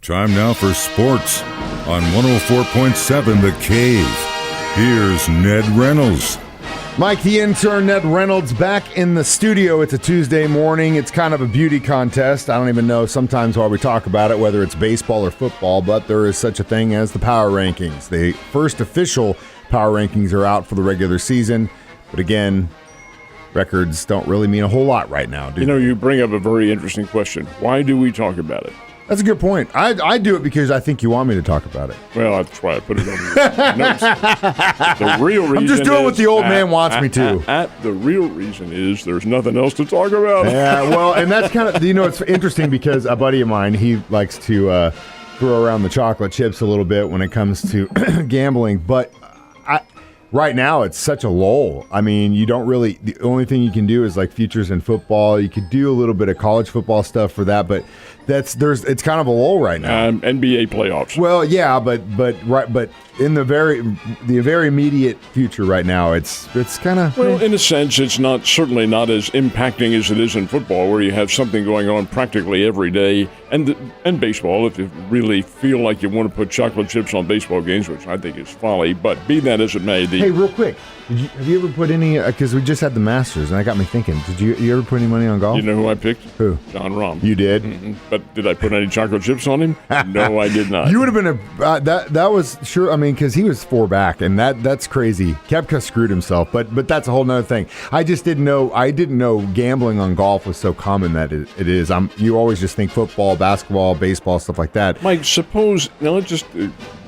Time now for sports on 104.7 The Cave. Here's Ned Reynolds. Mike, the intern, Ned Reynolds, back in the studio. It's a Tuesday morning. It's kind of a beauty contest. I don't even know sometimes why we talk about it, whether it's baseball or football, but there is such a thing as the Power Rankings. The first official Power Rankings are out for the regular season. But again, records don't really mean a whole lot right now, do they? You bring up a very interesting question. Why do we talk about it? That's a good point. I do it because I think you want me to talk about it. Well, that's why I put it on your notes. The real reason I'm just doing what the old man wants me to. The real reason is there's nothing else to talk about. Yeah, well, and that's kind of, it's interesting because a buddy of mine, he likes to throw around the chocolate chips a little bit when it comes to gambling, but right now it's such a lull. I mean, you don't really, the only thing you can do is like futures in football. You could do a little bit of college football stuff for that, but it's kind of a lull right now. NBA playoffs. Well, yeah, but in the very immediate future right now, it's kind of in a sense, it's certainly not as impacting as it is in football, where you have something going on practically every day, and baseball. If you really feel like you want to put chocolate chips on baseball games, which I think is folly, but be that as it may, hey, real quick, have you ever put any? Because we just had the Masters, and that got me thinking. Did you ever put any money on golf? You know who I picked? Who? John Rahm. You did. Mm-hmm. But did I put any chocolate chips on him? No, I did not. You would have been that was sure. I mean, because he was 4 back, and that's crazy. Koepka screwed himself, but that's a whole nother thing. I just didn't know. I didn't know gambling on golf was so common that it is. You always just think football, basketball, baseball, stuff like that. Mike, suppose now just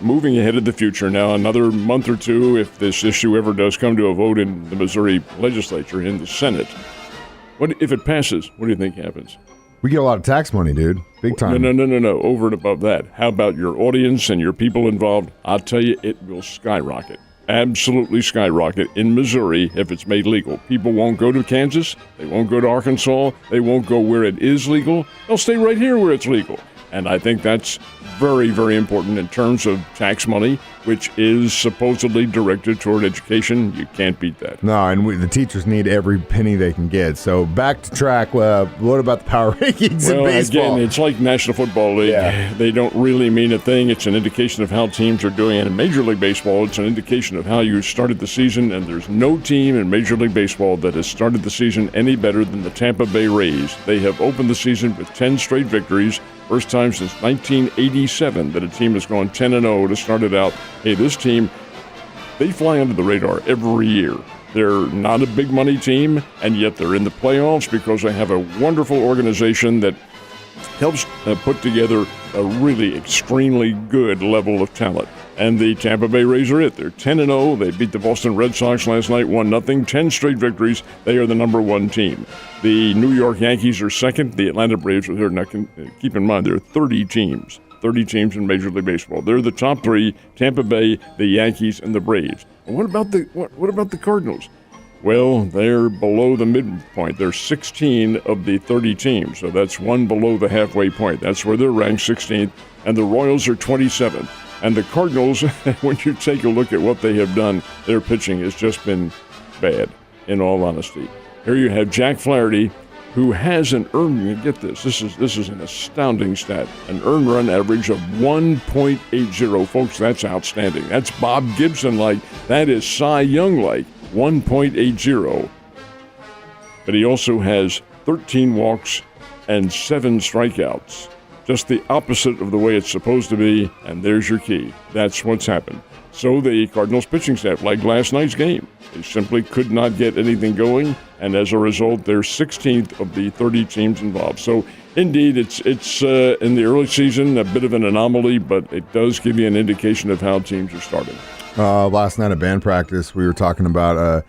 moving ahead of the future. Now, another month or two, if this issue ever does come to a vote in the Missouri legislature in the Senate, what if it passes? What do you think happens? We get a lot of tax money, dude. Big time. No. Over and above that. How about your audience and your people involved? I'll tell you, it will skyrocket. Absolutely skyrocket in Missouri if it's made legal. People won't go to Kansas. They won't go to Arkansas. They won't go where it is legal. They'll stay right here where it's legal. And I think that's very, very important in terms of tax money, which is supposedly directed toward education. You can't beat that. No, and the teachers need every penny they can get. So back to track. What about the Power Rankings in baseball? Again, it's like National Football League. Yeah. They don't really mean a thing. It's an indication of how teams are doing. And in Major League Baseball, it's an indication of how you started the season. And there's no team in Major League Baseball that has started the season any better than the Tampa Bay Rays. They have opened the season with 10 straight victories. First time since 1987 that a team has gone 10-0 to start it out. Hey, this team, they fly under the radar every year. They're not a big money team, and yet they're in the playoffs because they have a wonderful organization that helps put together a really extremely good level of talent. And the Tampa Bay Rays are it. They're 10-0. They beat the Boston Red Sox last night, 1-0. 10 straight victories. They are the number one team. The New York Yankees are second. The Atlanta Braves are third. Now, keep in mind, there are 30 teams. 30 teams in Major League Baseball. They're the top three: Tampa Bay, the Yankees, and the Braves. And what about the Cardinals? Well, they're below the midpoint. They're 16 of the 30 teams, so that's one below the halfway point. That's where they're ranked 16th, and the Royals are 27th. And the Cardinals, when you take a look at what they have done, their pitching has just been bad, in all honesty. Here you have Jack Flaherty, who has an earned, get this is an astounding stat, an earned run average of 1.80. Folks, that's outstanding. That's Bob Gibson-like. That is Cy Young-like, 1.80. But he also has 13 walks and 7 strikeouts. Just the opposite of the way it's supposed to be, and there's your key. That's what's happened. So the Cardinals pitching staff, like last night's game, they simply could not get anything going, and as a result, they're 16th of the 30 teams involved. So indeed, it's in the early season a bit of an anomaly, but it does give you an indication of how teams are starting. Last night at band practice, we were talking about a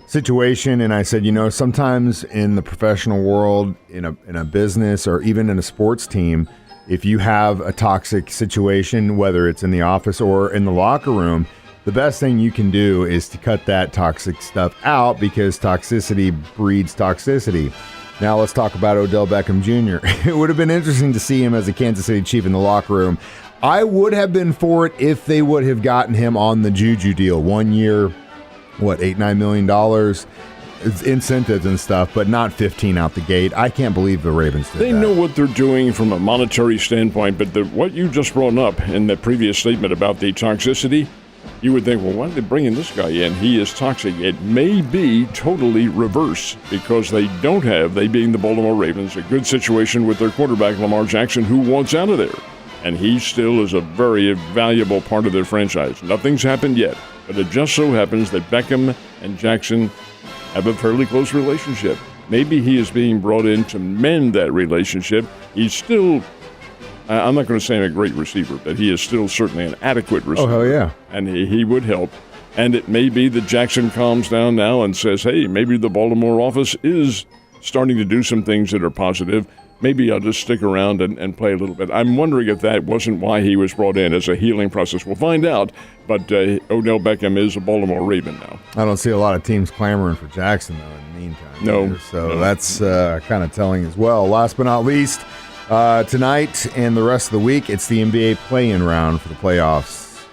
situation, and I said, sometimes in the professional world, in a business, or even in a sports team, if you have a toxic situation, whether it's in the office or in the locker room, the best thing you can do is to cut that toxic stuff out, because toxicity breeds toxicity. Now let's talk about Odell Beckham Jr. It would have been interesting to see him as a Kansas City Chief in the locker room. I would have been for it if they would have gotten him on the Juju deal. 1 year, $8-9 million. incentives and stuff, but not 15 out the gate. I can't believe the Ravens did They that. know what they're doing from a monetary standpoint, but what you just brought up in the previous statement about the toxicity, you would think, well, why are they bringing this guy in? He is toxic. It may be totally reverse because they being the Baltimore Ravens, a good situation with their quarterback, Lamar Jackson, who wants out of there. And he still is a very valuable part of their franchise. Nothing's happened yet, but it just so happens that Beckham and Jackson have a fairly close relationship. Maybe he is being brought in to mend that relationship. He's still, I'm not going to say I'm a great receiver, but he is still certainly an adequate receiver. Oh, hell yeah. And he would help. And it may be that Jackson calms down now and says, hey, maybe the Baltimore office is starting to do some things that are positive. Maybe I'll just stick around and play a little bit. I'm wondering if that wasn't why he was brought in as a healing process. We'll find out, but Odell Beckham is a Baltimore Raven now. I don't see a lot of teams clamoring for Jackson, though, in the meantime. No. So that's kind of telling as well. Last but not least, tonight and the rest of the week, it's the NBA play-in round for the playoffs.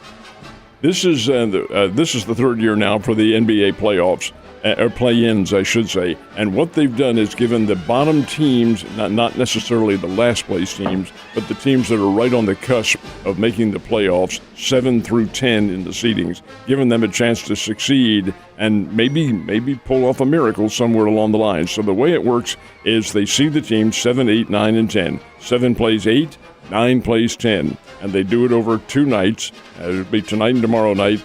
This is the third year now for the NBA playoffs. Or play-ins, I should say. And what they've done is given the bottom teams, not necessarily the last place teams, but the teams that are right on the cusp of making the playoffs, 7 through 10 in the seedings, giving them a chance to succeed and maybe pull off a miracle somewhere along the line. So the way it works is they seed the teams 7, 8, 9, and 10. 7 plays 8, 9 plays 10. And they do it over 2 nights. It'll be tonight and tomorrow night.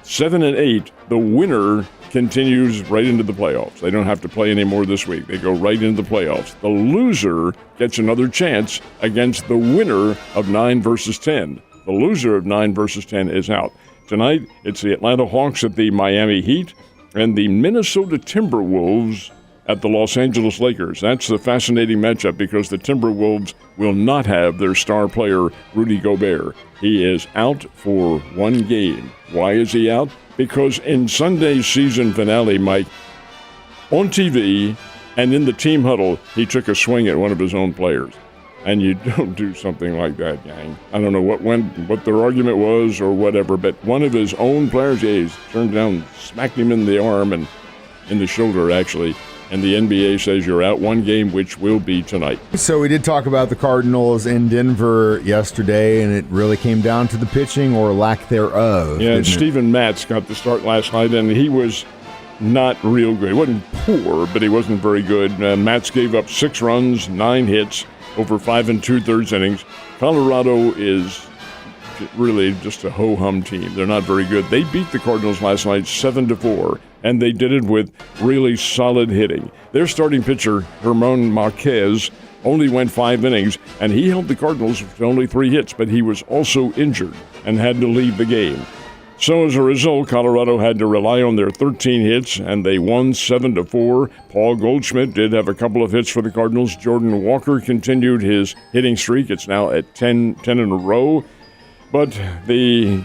7 and 8, the winner continues right into the playoffs. They don't have to play anymore this week. They go right into the playoffs. The loser gets another chance against the winner of 9 versus 10. The loser of 9 versus 10 is out. Tonight, it's the Atlanta Hawks at the Miami Heat and the Minnesota Timberwolves at the Los Angeles Lakers. That's the fascinating matchup because the Timberwolves will not have their star player, Rudy Gobert. He is out for 1 game. Why is he out? Because in Sunday's season finale, Mike, on TV and in the team huddle, he took a swing at one of his own players. And you don't do something like that, gang. I don't know what their argument was or whatever, but one of his own players, he's turned down, smacked him in the arm and in the shoulder, actually. And the NBA says you're out 1 game, which will be tonight. So we did talk about the Cardinals in Denver yesterday, and it really came down to the pitching or lack thereof. Yeah, and Steven Matz got the start last night, and he was not real good. He wasn't poor, but he wasn't very good. Matz gave up 6 runs, 9 hits over 5 2/3 innings. Colorado is really just a ho-hum team. They're not very good. They beat the Cardinals last night 7-4, and they did it with really solid hitting. Their starting pitcher, Germán Marquez, only went 5 innings, and he held the Cardinals to only 3 hits, but he was also injured and had to leave the game. So as a result, Colorado had to rely on their 13 hits, and they won 7-4. Paul Goldschmidt did have a couple of hits for the Cardinals. Jordan Walker continued his hitting streak. It's now at 10 in a row. But the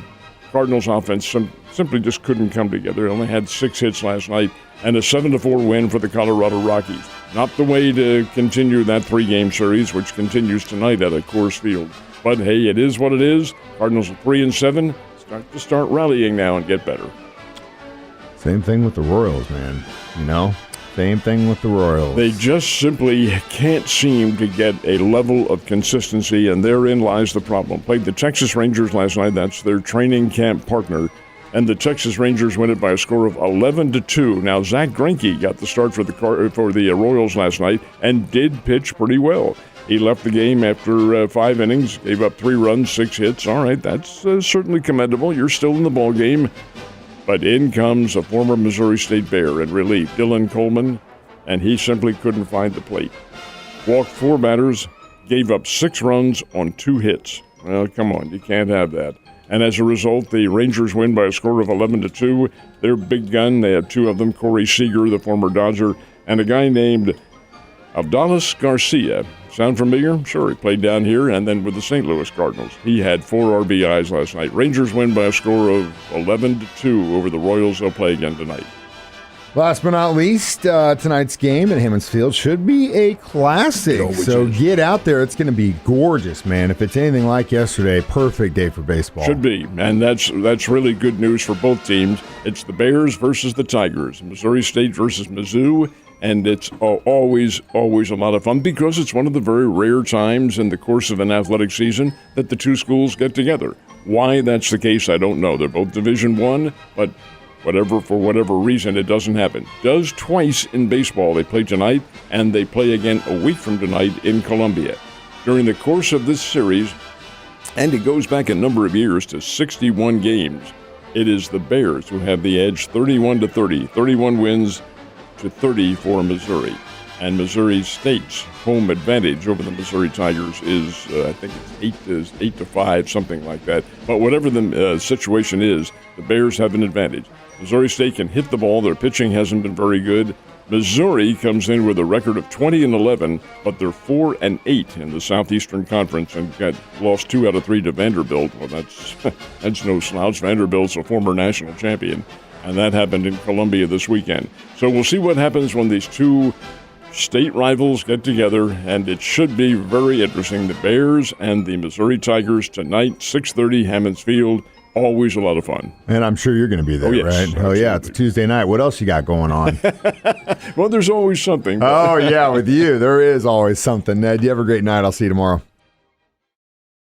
Cardinals offense simply just couldn't come together. They only had 6 hits last night and a 7-4 win for the Colorado Rockies. Not the way to continue that 3-game series, which continues tonight at a Coors Field. But hey, it is what it is. Cardinals are 3-7. Start rallying now and get better. Same thing with the Royals, man. You know? Same thing with the Royals. They just simply can't seem to get a level of consistency, and therein lies the problem. Played the Texas Rangers last night. That's their training camp partner. And the Texas Rangers win it by a score of 11-2. Now, Zach Greinke got the start for the Royals last night and did pitch pretty well. He left the game after 5 innings, gave up 3 runs, 6 hits. All right, that's certainly commendable. You're still in the ball game. But in comes a former Missouri State Bear in relief, Dylan Coleman, and he simply couldn't find the plate. Walked 4 batters, gave up 6 runs on 2 hits. Well, come on, you can't have that. And as a result, the Rangers win by a score of 11-2. Their big gun, they have 2 of them, Corey Seager, the former Dodger, and a guy named Abdalis Garcia. Sound familiar? Sure, he played down here and then with the St. Louis Cardinals. He had 4 RBIs last night. Rangers win by a score of 11-2 over the Royals. They'll play again tonight. Last but not least, tonight's game at Hammons Field should be a classic. So get out there. It's going to be gorgeous, man. If it's anything like yesterday, perfect day for baseball. Should be, and that's really good news for both teams. It's the Bears versus the Tigers, Missouri State versus Mizzou, and it's always a lot of fun because it's one of the very rare times in the course of an athletic season that the two schools get together. Why that's the case, I don't know. They're both Division I, but for whatever reason, it doesn't happen. Does twice in baseball. They play tonight, and they play again a week from tonight in Columbia. During the course of this series, and it goes back a number of years to 61 games, it is the Bears who have the edge 31-30, 31 wins to 30 for Missouri. And Missouri State's home advantage over the Missouri Tigers is, I think it's 8-5, something like that. But whatever the situation is, the Bears have an advantage. Missouri State can hit the ball. Their pitching hasn't been very good. Missouri comes in with a record of 20-11, but they're 4-8 in the Southeastern Conference and got lost 2 out of 3 to Vanderbilt. Well, that's no slouch. Vanderbilt's a former national champion, and that happened in Columbia this weekend. So we'll see what happens when these two state rivals get together, and it should be very interesting. The Bears and the Missouri Tigers tonight, 6:30, Hammons Field. Always a lot of fun. And I'm sure you're going to be there, yes, right? Absolutely. Oh, yeah, it's a Tuesday night. What else you got going on? Well, there's always something. Oh, yeah, with you, there is always something. Ned, you have a great night. I'll see you tomorrow.